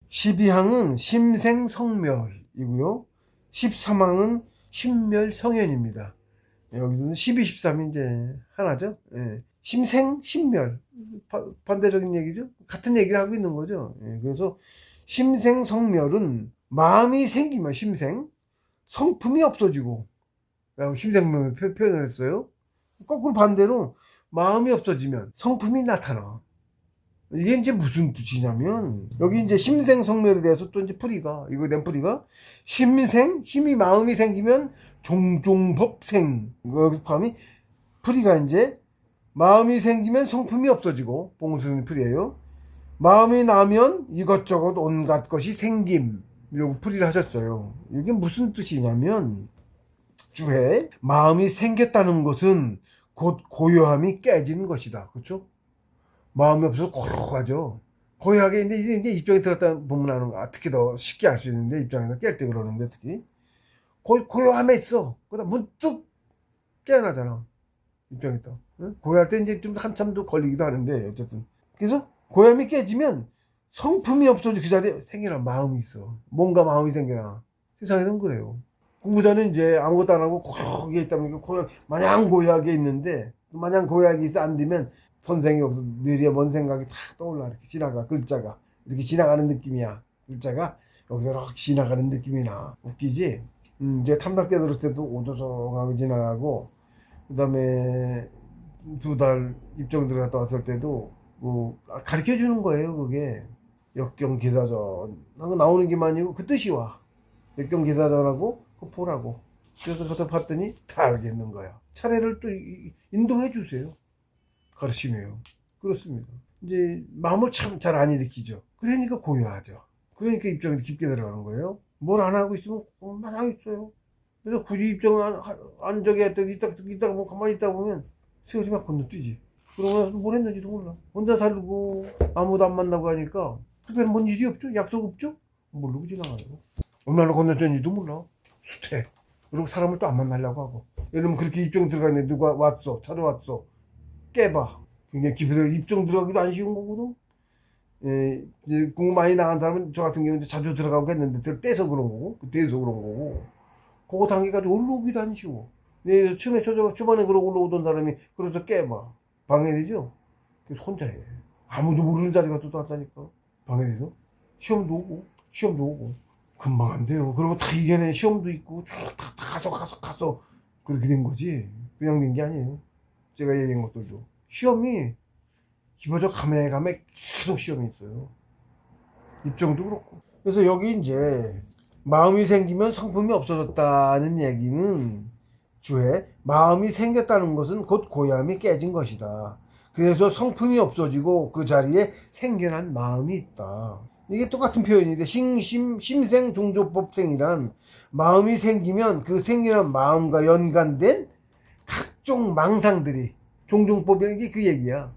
12항은 심생성멸이고요. 13항은 신멸성현입니다. 여기서는 12, 13이 이제 하나죠. 예. 심생, 신멸. 반대적인 얘기죠. 같은 얘기를 하고 있는 거죠. 예. 그래서 심생성멸은 마음이 생기면 심생, 성품이 없어지고, 라고 심생명을 표현을 했어요. 거꾸로 반대로 마음이 없어지면 성품이 나타나. 이게 이제 무슨 뜻이냐면, 여기 이제 심생성멸에 대해서 또 이제 이거 낸 풀이가, 힘이 마음이 생기면 종종법생. 여기 포함이, 풀이가 이제, 마음이 생기면 성품이 없어지고, 봉수는 풀이에요. 마음이 나면 이것저것 온갖 것이 생김. 이러고 풀이를 하셨어요. 이게 무슨 뜻이냐면, 주에 마음이 생겼다는 것은 곧 고요함이 깨지는 것이다. 그렇죠? 마음이 없어서 고요하죠. 고요하게 이제 입장에 들었다 보면 아는 거. 특히 더 쉽게 알 수 있는데 입장에서 깰 때 그러는데 특히 고요함에 있어. 그러다 문득 깨어나잖아. 입장에 있다. 응? 고요할 때 이제 좀 한참도 걸리기도 하는데 어쨌든 그래서 고요함이 깨지면 성품이 없어져. 그 자리에 생겨나 마음이 있어. 뭔가 마음이 생겨나. 세상에는 그래요. 공부 전에 이제 아무것도 안 하고 고요하게 있다 보니까 마냥 고요하게 있는데 마냥 고요하게 있어 안 되면 선생이 여기서 뇌리에 뭔 생각이 다 떠올라. 이렇게 지나가. 글자가 이렇게 지나가는 느낌이야. 글자가 여기서 이렇게 지나가는 느낌이 나. 웃기지? 이제 탐탁대 들을 때도 오도성하게 지나가고, 그 다음에 2달 입정 들어갔다 왔을 때도 뭐 가르쳐 주는 거예요. 그게 역경기사전 하고 나오는 게만이고 그 뜻이 와. 역경기사전하고 그 보라고. 그래서 그것도 봤더니 다 알겠는 거야. 차례를 또 인도해 주세요. 가르치네요. 그렇습니다. 이제 마음을 참 잘 안 일으키죠. 그러니까 고요하죠. 그러니까 입장이 깊게 들어가는 거예요. 뭘 안 하고 있으면 마냥 있어요. 그래서 굳이 입장을 안 저기 했다 이따가 뭐 가만히 있다 보면 세월이 막 건너뛰지. 그러고 나서 뭘 했는지도 몰라. 혼자 살고 아무도 안 만나고 하니까 특별히 뭔 일이 없죠? 약속 없죠? 모르고 지나가요. 얼마나 건너뛰는지도 몰라. 수태. 그리고 사람을 또 안 만나려고 하고. 예를 들면 그렇게 입장 들어가 있는데 누가 왔어. 찾아왔어. 깨봐. 굉장히 깊이 들어 입정 들어가기도 안 쉬운 거거든. 예, 이제 공부 많이 나간 사람은 저 같은 경우는 자주 들어가고 했는데 떼서 그런 거고, 떼서 그런 거고. 그거 당기까지 올라오기도 안 쉬워. 네, 초반에 그러고 올라오던 사람이 그래서 깨봐. 방해되죠? 그래서 혼자 해. 아무도 모르는 자리 가서 또 왔다니까. 방해되죠? 시험도 오고. 금방 안 돼요. 그리고 다 이겨내 시험도 있고, 쭉 다 가서. 그렇게 된 거지. 그냥 된 게 아니에요. 제가 얘기한 것들도. 시험이 기본적으로 가매 계속 시험이 있어요. 입정도 그렇고. 그래서 여기 이제 마음이 생기면 성품이 없어졌다는 얘기는 주에 마음이 생겼다는 것은 곧 고요함이 깨진 것이다. 그래서 성품이 없어지고 그 자리에 생겨난 마음이 있다. 이게 똑같은 표현인데 심생 종조법생이란 마음이 생기면 그 생겨난 마음과 연관된 각종 망상들이 종종법이 그 얘기야.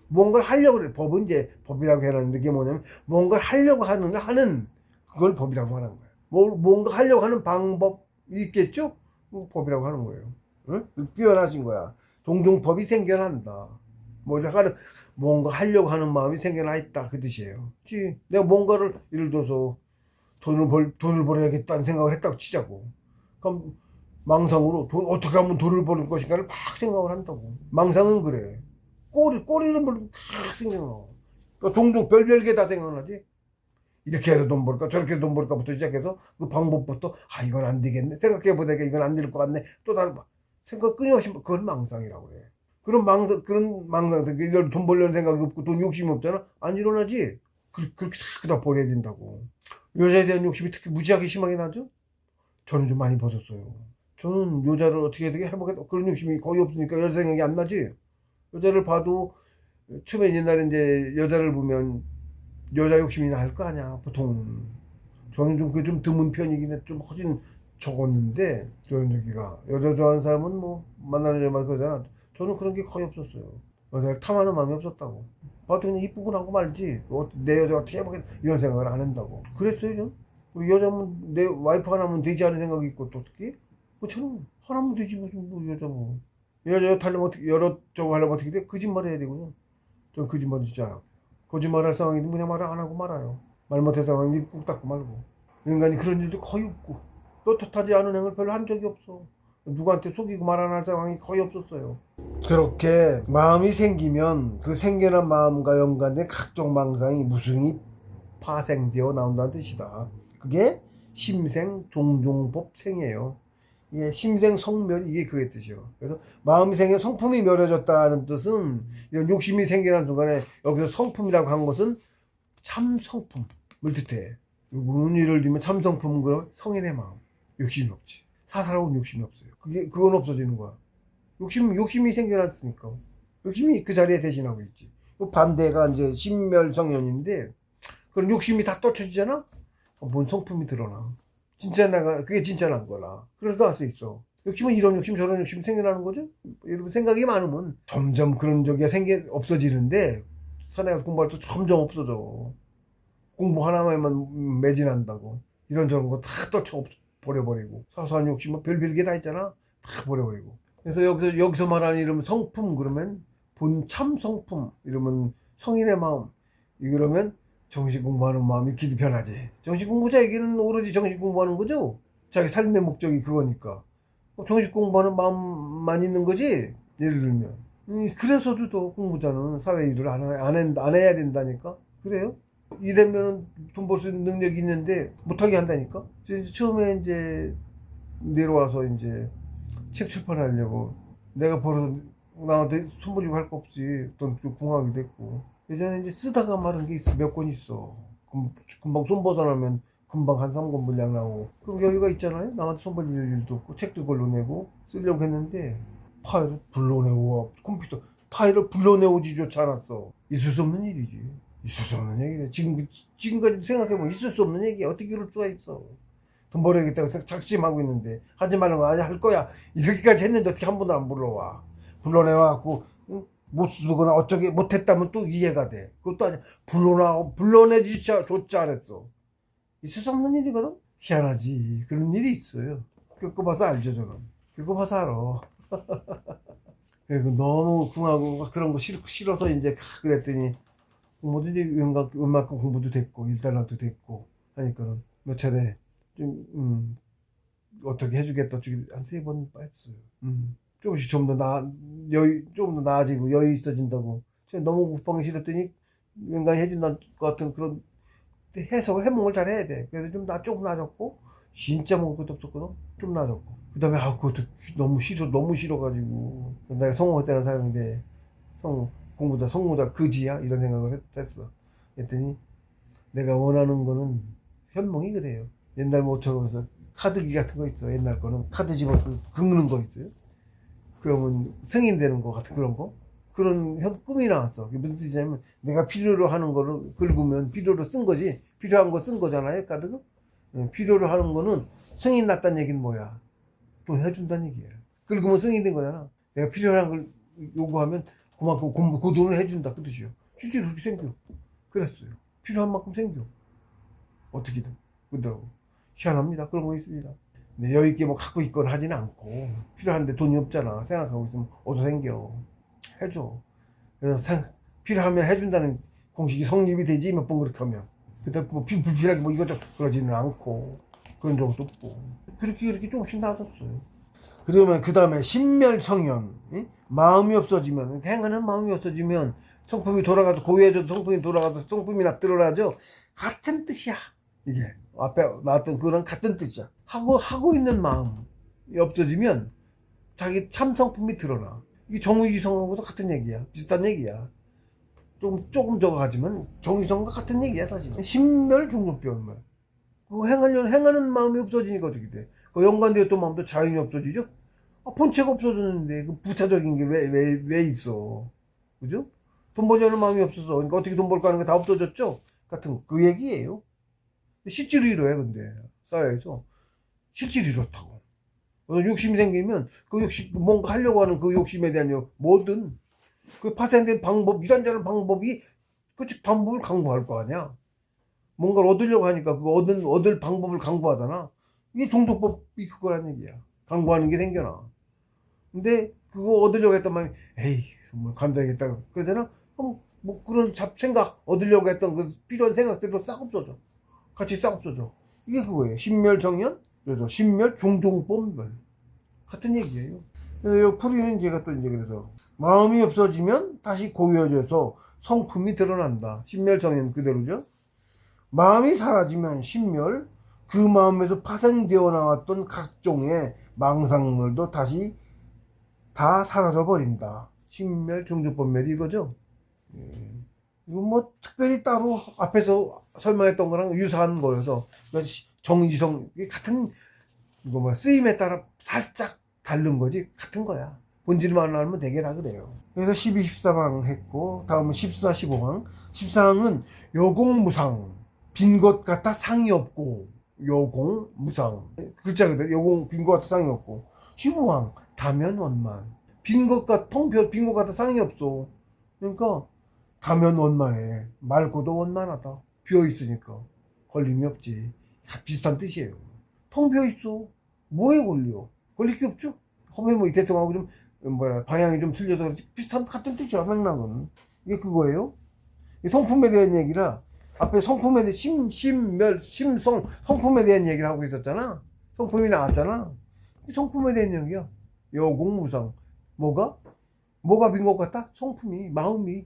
뭔가를 하려고 그래. 법은 이제 법이라고 해놨는데 그게 뭐냐면 뭔가를 하려고 하는 그걸 법이라고 하는 거야. 뭔가 하려고 하는 방법이 있겠죠? 법이라고 하는 거예요. 응? 표현하신 거야. 종종 법이 생겨난다. 뭔가 하려고 하는 마음이 생겨나 있다. 그 뜻이에요. 그치? 내가 뭔가를 예를 들어서 돈을 벌어야겠다는 생각을 했다고 치자고. 그럼 망상으로 어떻게 하면 돈을 버는 것인가를 막 생각을 한다고. 망상은 그래. 꼬리를 물고 막 생각나. 그러니까 종종 별별 게 다 생각나지. 이렇게 해서 돈 벌까 저렇게 해서 돈 벌까부터 시작해서 그 방법부터 이건 안 되겠네. 생각해보니까 이건 안 될 것 같네. 또 다른 생각 끊임없이 그걸 망상이라고 그래. 그런 망상, 이걸 돈 벌려는 생각이 없고 돈 욕심이 없잖아. 안 일어나지. 그렇게 다 버려야 된다고. 여자에 대한 욕심이 특히 무지하게 심하게 나죠. 저는 좀 많이 벗었어요. 저는 여자를 어떻게 해보겠다 그런 욕심이 거의 없으니까 여자 생각이 안 나지. 여자를 봐도 처음에 옛날에 이제 여자를 보면 여자 욕심이 날 거 아니야 보통. 저는 좀 그게 좀 드문 편이긴 해. 좀 훨씬 적었는데 그런 얘기가 여자 좋아하는 사람은 뭐 만나는 여자만 그러잖아. 저는 그런 게 거의 없었어요. 여자를 탐하는 마음이 없었다고. 봐도 그냥 이쁘고 나고 말지 내 여자 어떻게 해보겠다 이런 생각을 안 한다고 그랬어요. 전 여자면 내 와이프 하나면 되지 않은 생각이 있고 또 어떻게 뭐 저는 하나면 되지 무슨 뭐 여자 뭐 여자 타려면 어떻게 여러 저거 하려면 어떻게 돼? 거짓말 해야 되고요. 전 거짓말 진짜 거짓말할 상황이면 그냥 말 안 하고 말아요. 말 못해서 그냥 입 꾹 닫고 말고. 인간이 그런 일도 거의 없고 떳떳하지 않은 행을 별로 한 적이 없어. 누구한테 속이고 말 안 할 상황이 거의 없었어요. 그렇게 마음이 생기면 그 생겨난 마음과 연관된 각종 망상이 무승히 파생되어 나온다는 뜻이다. 그게 심생종종법생이에요. 이게 심생성멸, 이게 그의 뜻이요. 그래서 마음이 생겨 성품이 멸해졌다는 뜻은 이런 욕심이 생겨난 순간에 여기서 성품이라고 한 것은 참성품을 뜻해. 예를 들면 참성품은 그럼 성인의 마음, 욕심이 없지. 사사로운 욕심이 없어요. 그건 없어지는 거야. 욕심이 생겨났으니까. 욕심이 그 자리에 대신하고 있지. 반대가 이제 신멸성현인데, 그런 욕심이 다 떨쳐지잖아? 뭔 성품이 드러나. 그게 진짜 난 거라. 그래서 할 수 있어. 욕심은 이런 욕심, 저런 욕심 생겨나는 거죠? 여러분, 생각이 많으면 점점 그런 적이 없어지는데, 사내가 공부할 때 점점 없어져. 공부 하나만 매진한다고. 이런저런 거 다 버려버리고. 사소한 욕심은 별별 게 다 있잖아. 다 버려버리고. 그래서 여기서 말하는 이러면 성품, 그러면 본참 성품, 이러면 성인의 마음, 이러면 정식 공부하는 마음이 기도 편하지. 정식 공부자에게는 오로지 정식 공부하는 거죠. 자기 삶의 목적이 그거니까. 정식 공부하는 마음만 있는 거지. 예를 들면. 그래서도 또 공부자는 사회 일을 안 해야 된다니까. 그래요? 이러면 돈 벌 수 있는 능력이 있는데 못하게 한다니까. 처음에 이제 내려와서 이제 책 출판하려고 내가 벌어 나한테 손 벌리고 할 거 없이 돈 궁하게 됐고, 예전에 이제 쓰다가 마른 게 있어. 몇 권 있어. 금방 손 벗어나면 금방 한 3권 분량 나오고 그럼 여유가 있잖아요. 남한테 손 벌릴 일도 없고 책도 걸로 내고 쓰려고 했는데 파일을 불러내고 컴퓨터 파일을 불러내오지조차 않았어. 있을 수 없는 일이지. 있을 수 없는 얘기네. 지금까지 생각해보면 있을 수 없는 얘기야. 어떻게 이럴 수가 있어. 돈 벌어야겠다고 작심하고 있는데 하지 말는 거 아니 할 거야. 이렇게까지 했는데 어떻게 한 번도 안 불러내와갖고 응? 못 쓰거나 어쩌게 못했다면 또 이해가 돼. 그것도 아니야. 불러내조차 안 했어. 있을 수 없는 일이거든. 희한하지. 그런 일이 있어요. 겪어봐서 알죠. 저는 겪어봐서 알아. 그리고 너무 궁하고 그런 거 싫어서 이제 그랬더니 뭐든지 웬만큼 공부도 됐고 일단락도 됐고 하니까는 몇 차례 좀 어떻게 해주겠다 한 3번 했어요. 조금씩 좀 더 나아지고 여유 있어진다고. 제가 너무 국방이 싫었더니 왠가 해준다는 것 같은 그런 해몽을 잘 해야 돼. 그래서 조금 나아졌고, 진짜 먹을 것도 없었거든. 좀 나아졌고. 그 다음에 그것도 너무 싫어가지고 내가 성공했다는 사람인데 성공자 그지야 이런 생각을 했어. 했더니 내가 원하는 거는 현몽이 그래요. 옛날 모처럼 해서 카드기 같은 거 있어. 옛날 거는 카드 집어 긁는 거 있어요. 그러면 승인 되는 거 같은 그런 거. 그런 꿈이 나왔어. 그게 무슨 뜻이냐면 내가 필요로 하는 거를 긁으면 필요로 쓴 거지. 필요한 거 쓴 거잖아요. 카드가. 필요로 하는 거는 승인 났다는 얘기는 뭐야? 돈 해준다는 얘기야. 긁으면 승인된 거잖아. 내가 필요한 걸 요구하면 그만큼 그 돈을 해준다. 그 뜻이요. 실제로 그렇게 생겨. 그랬어요. 필요한 만큼 생겨. 어떻게든. 그러더라고. 희한합니다. 그런 거 있습니다. 네, 여유있게 뭐 갖고 있거나 하지는 않고, 필요한데 돈이 없잖아. 생각하고 있으면 어디서 생겨. 해줘. 그래서 필요하면 해준다는 공식이 성립이 되지, 몇 번 그렇게 하면. 그때 뭐 불필요하게 뭐 이것저것 그러지는 않고, 그런 적도 없고. 그렇게 조금씩 나아졌어요. 그러면 그 다음에 신멸성현. 마음이 없어지면, 행하는 마음이 없어지면, 성품이 돌아가도, 고유해져도 성품이 돌아가도 성품이 납들어나죠. 같은 뜻이야. 이게. 앞에 나왔던 그런 같은 뜻이야. 하고 있는 마음이 없어지면 자기 참성품이 드러나. 이게 정의성하고도 같은 얘기야. 비슷한 얘기야. 조금 적어가지만 정의성과 같은 얘기야, 사실. 신멸종종별말. 그거 행하는 마음이 없어지니까 어떻게 돼? 그 연관되었던 마음도 자연히 없어지죠? 본체가 없어졌는데, 그 부차적인 게 왜 있어? 그죠? 돈 벌려는 마음이 없어서. 그러니까 어떻게 돈 벌까 하는 게 다 없어졌죠? 같은 그 얘기예요. 실제로 이뤄요, 근데. 사회에서. 실제로 이렇다고. 욕심이 생기면 그 욕심, 뭔가 하려고 하는 그 욕심에 대한 뭐든 그 파생된 방법, 이런저런 방법이 그 방법을 강구할 거 아니야. 뭔가를 얻으려고 하니까 그 얻을 방법을 강구하잖아. 이게 종속법이 그거란 얘기야. 강구하는 게 생겨나. 근데 그거 얻으려고 했단 말이야. 에이, 뭐 감사하겠다. 그러잖아? 그럼 뭐 그런 생각 얻으려고 했던 그 필요한 생각들도 싹 없어져. 같이 싹 없어져. 이게 그거예요. 신멸정연, 그래서 신멸 종종법멸 같은 얘기예요. 이 풀이는 제가 또 이제 그래서 마음이 없어지면 다시 고요해져서 성품이 드러난다. 신멸정연 그대로죠. 마음이 사라지면 신멸, 그 마음에서 파생되어 나왔던 각종의 망상물도 다시 다 사라져 버린다. 신멸 종종법멸이 이거죠. 예. 이거 뭐 특별히 따로 앞에서 설명했던 거랑 유사한 거여서 정지성 같은 이거 뭐 쓰임에 따라 살짝 다른 거지 같은 거야. 본질만 알면 되게 다 그래요. 그래서 12, 14강 했고 다음은 14, 15강. 14강은 여공무상, 빈 것 같아 상이 없고, 여공무상 글자 그대로 여공 빈 것 같아 상이 없고. 15강 다면원만, 빈 것 같아 빈 것 같아 상이 없어. 그러니까 다면원만해. 맑고도 원만하다. 비어있으니까 걸림이 없지. 비슷한 뜻이에요. 텅 비어있어. 뭐에 걸려? 걸릴 게 없죠? 허면 뭐 대통하고 좀 방향이 좀 틀려서 그렇지 비슷한 같은 뜻이야. 맥락은 이게 그거예요. 성품에 대한 얘기라 앞에 성품에 대한 심멸 심성 성품에 대한 얘기를 하고 있었잖아. 성품이 나왔잖아. 성품에 대한 얘기야. 여공무상. 뭐가 빈 것 같다? 성품이 마음이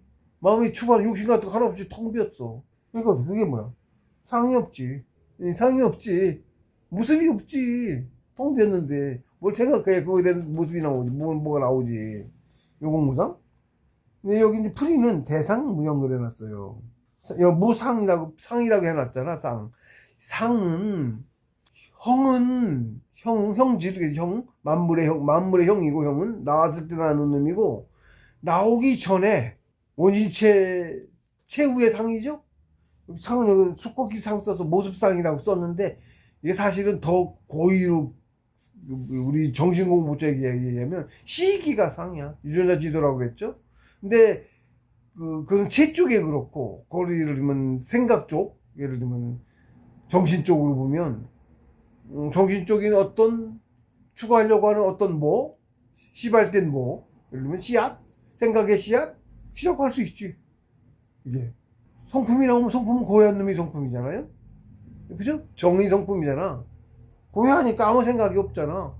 추발 육신 같은 거 하나 없이 텅 비었어. 그러니까 그게 뭐야? 상이 없지. 상이 없지. 모습이 없지. 텅 비었는데 뭘 생각해? 그거에 대한 모습이 나오지. 뭐가 나오지. 요공무상? 근데 여기 이제 풀이는 대상 무형을 해놨어요. 상이라고 해놨잖아. 상은 형지, 만물의 형이고, 형은 나왔을 때 나는 놈이고, 나오기 전에 원인체 최후의 상이죠. 상은 여기 수꽃기 상 써서 모습상이라고 썼는데 이게 사실은 더 고의로 우리 정신공부적에 얘기하면 시기가 상이야. 유전자 지도라고 그랬죠. 근데 그건 체 쪽에 그렇고, 그걸 예를 들면 생각 쪽, 예를 들면 정신 쪽으로 보면 정신적인 어떤 추구하려고 하는 어떤 시발된 예를 들면 씨앗, 생각의 씨앗 시작할 수 있지. 이게 성품이 나오면 성품은 고요한 놈이 성품이잖아요. 그죠? 정의 성품이잖아. 고요하니까 아무 생각이 없잖아.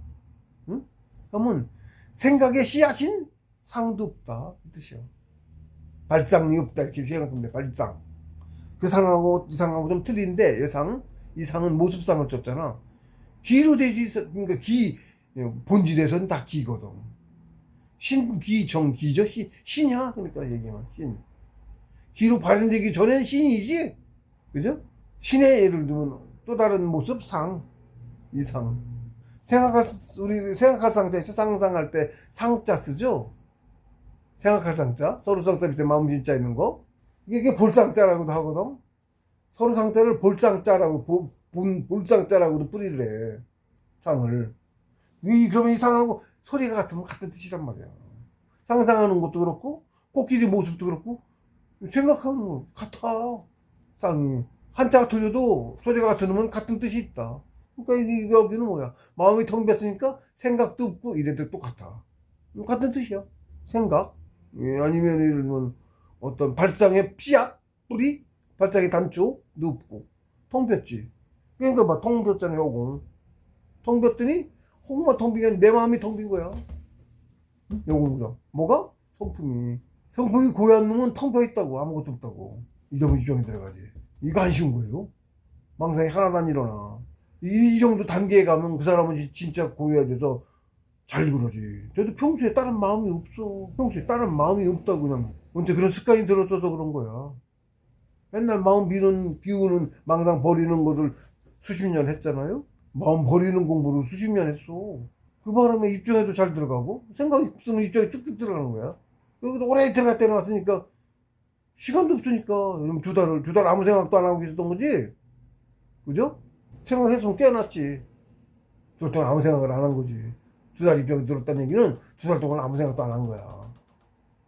응? 그러면 생각의 씨앗인 상도 없다 이 뜻이야. 발상이 없다 이렇게 생각하면 돼. 발상. 그 상하고 이 상하고 좀 틀린데 이 상은 모습상을 줬잖아. 기로 되지. 그러니까 본질에서는 다 기거든. 신기정기죠. 신이야. 그러니까 얘기하면 기로 발현되기 전에는 신이지. 그죠? 신의 예를 들면 또 다른 모습 이상. 우리 생각할 상자 있죠? 상상할 때 상자 쓰죠? 생각할 상자. 서로 상자 밑에 마음 진자 있는 거. 이게 볼상자라고도 하거든. 서로 상자를 볼상자라고, 볼상자라고도 뿌리를 해. 상을. 그러면 이 상하고 소리가 같으면 같은 뜻이란 말이야. 상상하는 것도 그렇고, 코끼리 모습도 그렇고, 생각하는 거 같아. 상이. 한자가 틀려도 소리가 같으면 같은 뜻이 있다. 그러니까 여기는 뭐야? 마음이 텅 비었으니까 생각도 없고 이래도 똑같아. 같은 뜻이야. 생각. 아니면 예를 들면 어떤 발상의 씨앗, 뿌리, 발상의 단초도 없고 텅 비었지. 그러니까 막 텅 비었잖아. 요거 텅 비었더니 호구만 텅 빈 게 내 마음이 텅 빈 거야. 요거죠. 뭐가? 성품이 고요한 놈은 텅 비어 있다고. 아무것도 없다고. 이정이 들어가지. 이거 안 쉬운 거예요. 망상이 하나도 안 일어나. 이 정도 단계에 가면 그 사람은 진짜 고요해져서 잘 그러지. 저도 평소에 다른 마음이 없어. 평소에 다른 마음이 없다고 그냥. 언제 그런 습관이 들었어서 그런 거야. 맨날 마음 비우는 망상 버리는 것을 수십 년 했잖아요. 마음 버리는 공부를 수십 년 했어. 그 바람에 입증해도 잘 들어가고 생각이 없으면 입증이 뚝뚝 들어가는 거야. 여기도 오래 들어갈 때 나왔으니까 시간도 없으니까 두 달 아무 생각도 안 하고 있었던 거지. 그죠? 생각했으면 깨어났지. 두 달 동안 아무 생각을 안 한 거지. 두 달 입장이 들었다는 얘기는 두 달 동안 아무 생각도 안 한 거야.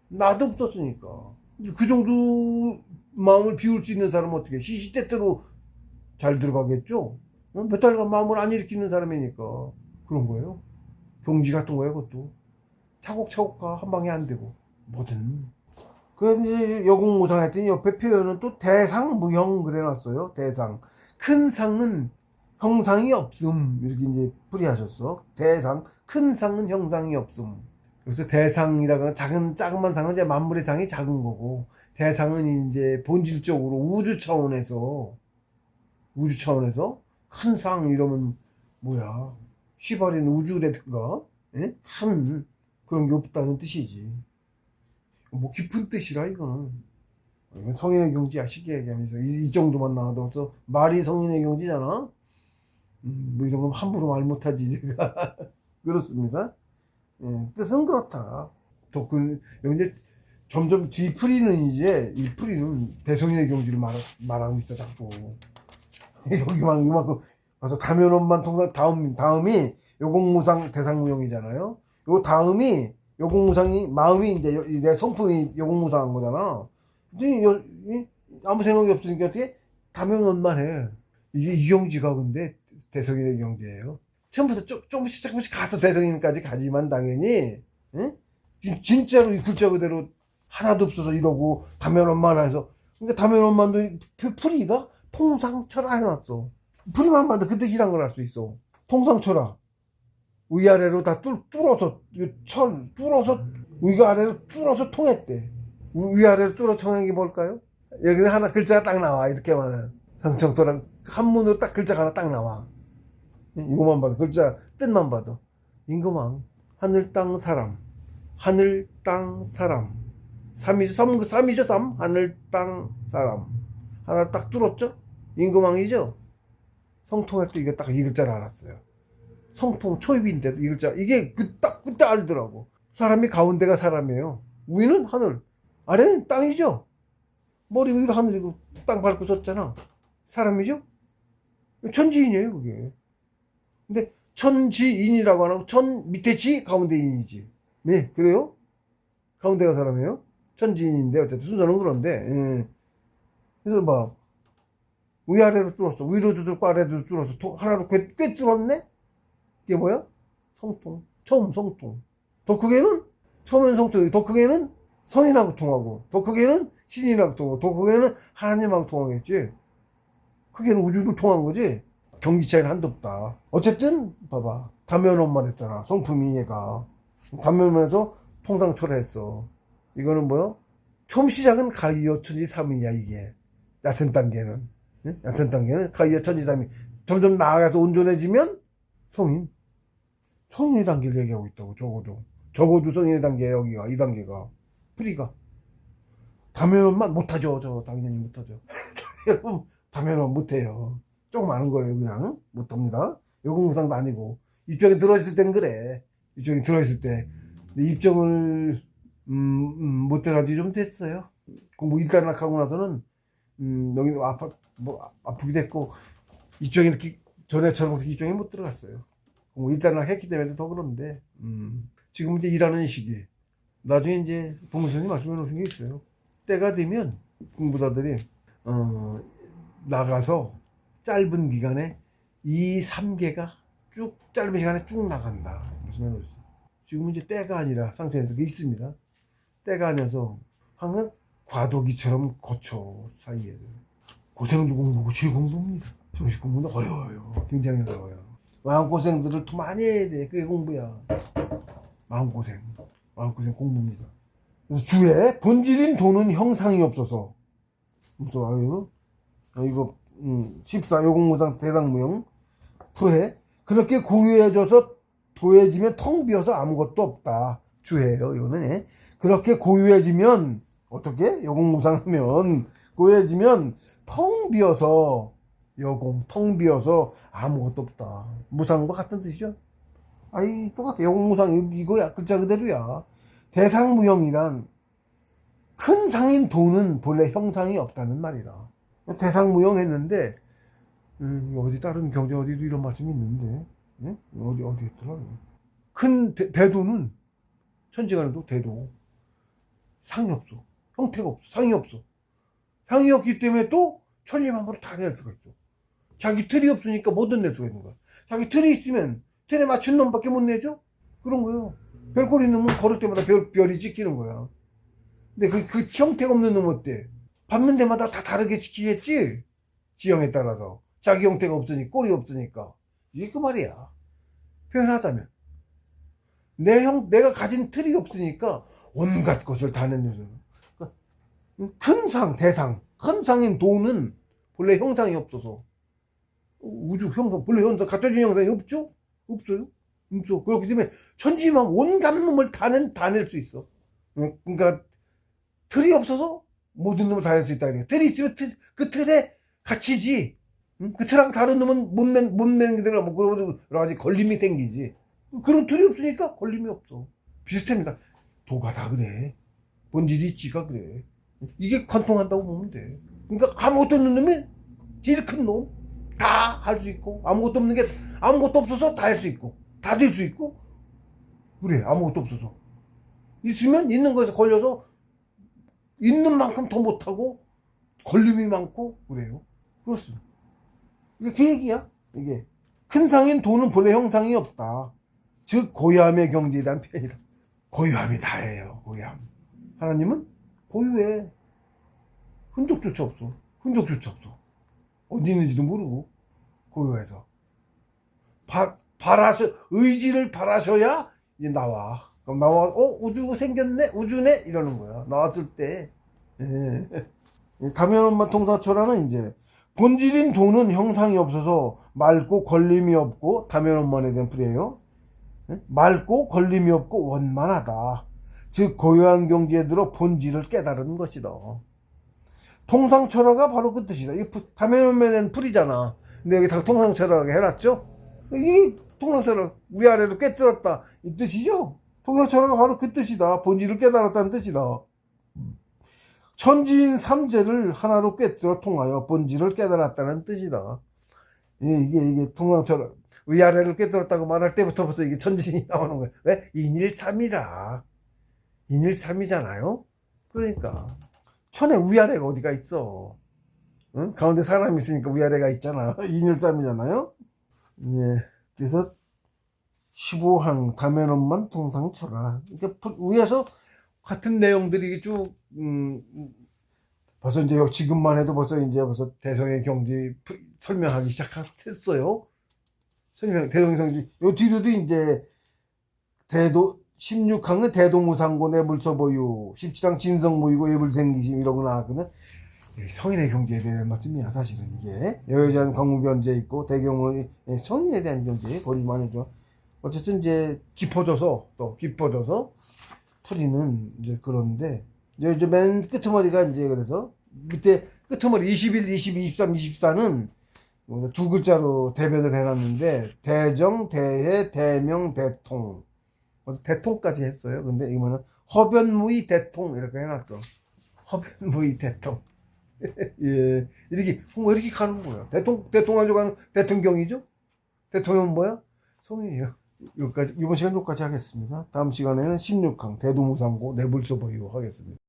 나도 없었으니까. 그 정도 마음을 비울 수 있는 사람은 어떻게 시시때때로 잘 들어가겠죠? 몇 달간 마음을 안 일으키는 사람이니까 그런 거예요. 경지 같은 거예요. 그것도 차곡차곡 가. 한 방에 안 되고 뭐든 그래서 이제 여공무상 했더니 옆에 표현은 또 대상무형 그래놨어요. 대상. 큰 상은 형상이 없음. 이렇게 이제 풀이하셨어. 대상. 큰 상은 형상이 없음. 그래서 대상이라고 하는 작은 상은 이제 만물의 상이 작은 거고, 대상은 이제 본질적으로 우주 차원에서 큰 상 이러면 뭐야? 휘발인 우주라든가, 예? 큰 그런 게 없다는 뜻이지. 뭐 깊은 뜻이라 이거는. 이건 성인의 경지야, 쉽게 얘기하면서 이 정도만 나와도 벌써 말이 성인의 경지잖아. 뭐 이런 건 함부로 말 못하지 제가. 그렇습니다. 예, 뜻은 그렇다. 여기 이제 점점 뒤풀이는 이제 이 풀이는 대성인의 경지를 말하고 있어 자꾸. 여기만 이만큼 가서 다면원만 통과 다음이 요공무상 대상무용이잖아요. 요 다음이 요공무상이 마음이 이제 내 성품이 요공무상한 거잖아. 근데 아무 생각이 없으니까 어떻게 다면원만 해. 이게 이 경지가 근데 대성인의 경지예요. 처음부터 조금씩 가서 대성인까지 가지만 당연히, 응? 진짜로 이 글자 그대로 하나도 없어서 이러고 다면원만 해서, 그러니까 다면원만도 풀이가 통상철화 해놨어. 풀이만 봐도 그 뜻이란 걸 알 수 있어. 통상철화. 위아래로 다 뚫어서 뚫어서 위가 아래로 뚫어서 통했대. 위아래로 뚫어 청한 게 뭘까요? 여기는 하나 글자가 딱 나와. 이렇게만 상청토랑 한문으로 딱 글자가 하나 딱 나와. 이거만 봐도 글자 뜻만 봐도 임금왕 하늘 땅 사람 하늘 땅 사람 삼이죠 삼 하늘 땅 사람 하나 딱 뚫었죠. 임금왕이죠. 성통할 때 이게 딱 이 글자를 알았어요. 성통 초입인데도 이 글자 이게 그때 알더라고. 사람이 가운데가 사람이에요. 위는 하늘 아래는 땅이죠. 머리 위로 하늘이고 땅 밟고 섰잖아. 사람이죠. 천지인이에요 그게. 근데 천지인이라고 안 하고 천 밑에 지 가운데 인이지. 네 그래요. 가운데가 사람이에요. 천지인인데 어쨌든 순서는 그런데, 예. 그래서 막 위아래로 뚫었어. 위로도 뚫고 아래도 뚫었어. 하나로 꽤 뚫었네. 이게 뭐야? 성통. 처음 성통. 더 크게는 처음엔 성통이, 더 크게는 선인하고 통하고, 더 크게는 신인하고 통하고, 더 크게는 하나님하고 통하겠지. 크게는 우주를 통한 거지. 경기 차이는 한도 없다. 어쨌든 봐봐. 다면원만 했잖아. 성품이 얘가 다면원에서 통상철회했어. 이거는 뭐야? 처음 시작은 가이어 천지삼위야 이게. 얕은 단계는, 응? 얕은 단계는 가이어 천지삼위. 점점 나아가서 온전해지면 성인의 단계를 얘기하고 있다고. 적어도 성인의 단계. 여기가 이 단계가 프리가 다면원만 못하죠. 저 당연히 못하죠. 여러분 다면원 못해요. 조금 아는 거예요. 그냥 못합니다. 요공무상도 아니고 입장에 들어있을 땐 그래. 입장에 들어있을 때 입장을 못 들어가지 좀 됐어요. 공부 일단 하고 나서는 여기 아프기도 했고 입장에 이렇게 전에처럼 입장에 못 들어갔어요. 공부 일단 했기 때문에 더 그런데 지금 이제 일하는 시기. 나중에 이제 동무선생님 말씀해 놓으신 게 있어요. 때가 되면 공부자들이 나가서 짧은 기간에 2, 3개가 쭉 짧은 시간에 쭉 나간다. 말씀해 놓으셨어요. 지금 이제 때가 아니라 상태에서 그게 있습니다. 때가 아니어서 항상 과도기처럼 거쳐 사이에 고생도 공부고 제일 공부입니다. 정식 공부는 어려워요. 굉장히 어려워요. 마음고생들을 더 많이 해야 돼. 그게 공부야. 마음고생 공부입니다. 그래서 주에 본질인 돈은 형상이 없어서 무슨 이거 14 요공무상 대상무용 프로해 그렇게 고유해져서 도해지면 텅 비어서 아무것도 없다. 주해요 이거는. 예. 그렇게 고유해지면 어떻게? 요공무상하면 고유해지면 텅 비어서 텅 비어서 아무것도 없다. 무상과 같은 뜻이죠. 아이 똑같아. 요공무상 이거야. 글자 그대로야. 대상무용이란 큰 상인 돈은 본래 형상이 없다는 말이다. 대상무용 했는데 어디 다른 경제 어디도 이런 말씀이 있는데, 예? 어디 했더라. 큰 대도는 천지간에도 대도 상이 없어. 형태가 없어. 상이 없어. 상이 없기 때문에 또 천리만물을 다 낼 수가 있어. 자기 틀이 없으니까 뭐든 낼 수가 있는 거야. 자기 틀이 있으면 틀에 맞춘 놈밖에 못 내죠? 그런 거예요. 별꼴 있는 놈은 걸을 때마다 별이 찍히는 거야. 근데 그 형태가 없는 놈 어때? 밟는 데마다 다 다르게 지키겠지? 지형에 따라서. 자기 형태가 없으니, 꼴이 없으니까. 이게 그 말이야. 표현하자면. 내가 가진 틀이 없으니까 온갖 것을 다 내는 그러니까 큰 상, 대상. 큰 상인 돈은 본래 형상이 없어서. 우주 형상, 본래 형상, 갖춰진 형상이 없죠? 없어요? 없어. 그렇기 때문에 천지만 온갖 놈을 다 낼 수 있어. 그러니까 틀이 없어서 모든 놈을 다 낼 수 있다. 틀이 있으면 그 틀에 갇히지. 그 틀하고 다른 놈은 못 내는 데가 뭐 여러 가지 걸림이 생기지. 그런 틀이 없으니까 걸림이 없어. 비슷합니다. 도가 다 그래. 본질이 있지가 그래. 이게 관통한다고 보면 돼. 그러니까 아무것도 없는 놈이 제일 큰 놈. 다 할 수 있고, 아무것도 없는 게 아무것도 없어서 다 할 수 있고, 다 될 수 있고, 그래. 아무것도 없어서. 있으면 있는 거에서 걸려서 있는 만큼 더 못하고, 걸림이 많고, 그래요. 그렇습니다. 이게 그 얘기야. 이게. 큰 상인 돈은 본래 형상이 없다. 즉, 고유함의 경지에 대한 표현이다. 고유함이 다예요, 고유함. 하나님은 고유해. 흔적조차 없어. 흔적조차 없어. 어디 있는지도 모르고, 고유해서. 의지를 바라셔야 이제 나와. 그럼 나와, 우주가 생겼네? 우주네? 이러는 거야. 나왔을 때. 예. 가면원만 통사철화는 이제, 본질인 돈은 형상이 없어서 맑고 걸림이 없고, 다면원만에 대한 풀이에요. 맑고 걸림이 없고 원만하다. 즉 고유한 경지에 들어 본질을 깨달은 것이다. 통상철화가 바로 그 뜻이다. 이 다면원만에 대한 풀이잖아. 근데 여기 다 통상철화라고 해놨죠? 이 통상철화 위아래로 깨뜨렸다 이 뜻이죠? 통상철화가 바로 그 뜻이다. 본질을 깨달았다는 뜻이다. 천지인 삼재를 하나로 꿰뚫어 통하여 본질을 깨달았다는 뜻이다. 이게 통상철화 위아래를 꿰뚫었다고 말할 때부터 벌써 이게 천지인이 나오는 거예요. 왜? 인일삼이라. 인일삼이잖아요. 그러니까 천에 위아래가 어디가 있어? 응? 가운데 사람이 있으니까 위아래가 있잖아. 인일삼이잖아요. 예. 그래서 15항 다면원만 통상철화. 그러니까 위에서 같은 내용들이 쭉 벌써 이제 지금만 해도 벌써 대성의 경지 설명하기 시작했어요. 대성의 경지 요 뒤로도 이제 16항은 대동우상고 내불서보유, 17항 진성무이고 예불생기심 이러고 나왔거든. 성인의 경지에 대한 말씀이야 사실은 이게. 여여자는 광무변제 있고 대경은 성인에 대한 경지 버리만 해줘. 어쨌든 이제 깊어져서 풀이는 이제 그런데 이제 맨 끄트머리가 이제 그래서 밑에 끄트머리 21, 22, 23, 24는 두 글자로 대변을 해놨는데 대정, 대해, 대명, 대통. 대통까지 했어요. 근데 이거는 허변무의 대통 이렇게 해놨어. 허변무의 대통. 예, 이렇게 가는 거야. 대통 가지고 대통경이죠? 대통령은 뭐야? 성인이에요. 여기까지, 이번 시간 여기까지 하겠습니다. 다음 시간에는 16항 대동우상고 내불서보유 하겠습니다.